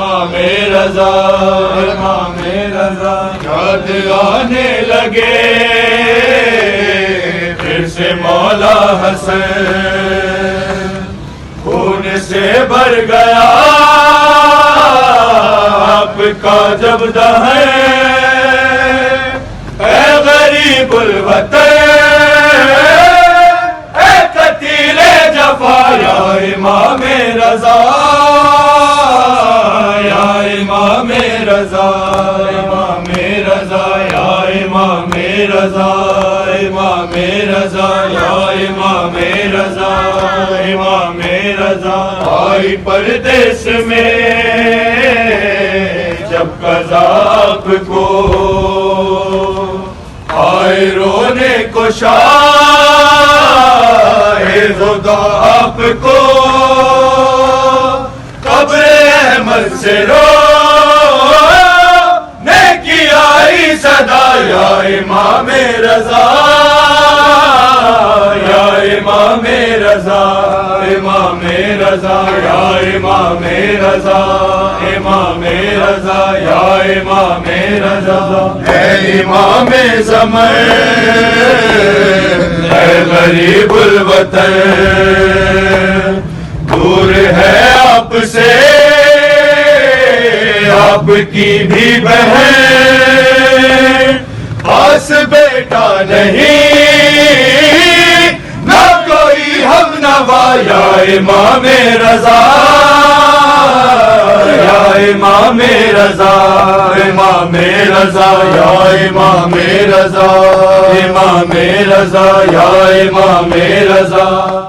امام رضا امام رضا یاد آنے لگے پھر سے مولا حسین خون سے بھر گیا آپ کا جب دہن اے غریب الوطن اے قتیل جفا یا امام رضا یا امام رضا امام رضا یا امام رضا امام رضا یا امام رضا امام رضا آئی پردیس میں جب قضا آپ کو آئے رونے کو شاہ خدا آپ کو قبر احمد سے رو نے کیا صدا یا امام رضا یا امام رضا امام رضا یا امام رضا امام رضا یا امام رضا اے امام زمان اے غریب الوطن دور ہے آپ سے آپ کی بھی بہن پاس بیٹا نہیں نہ کوئی ہم نوا یا امام رضا یا امام رضا امام رضا یا امام رضا امام رضا یا امام رضا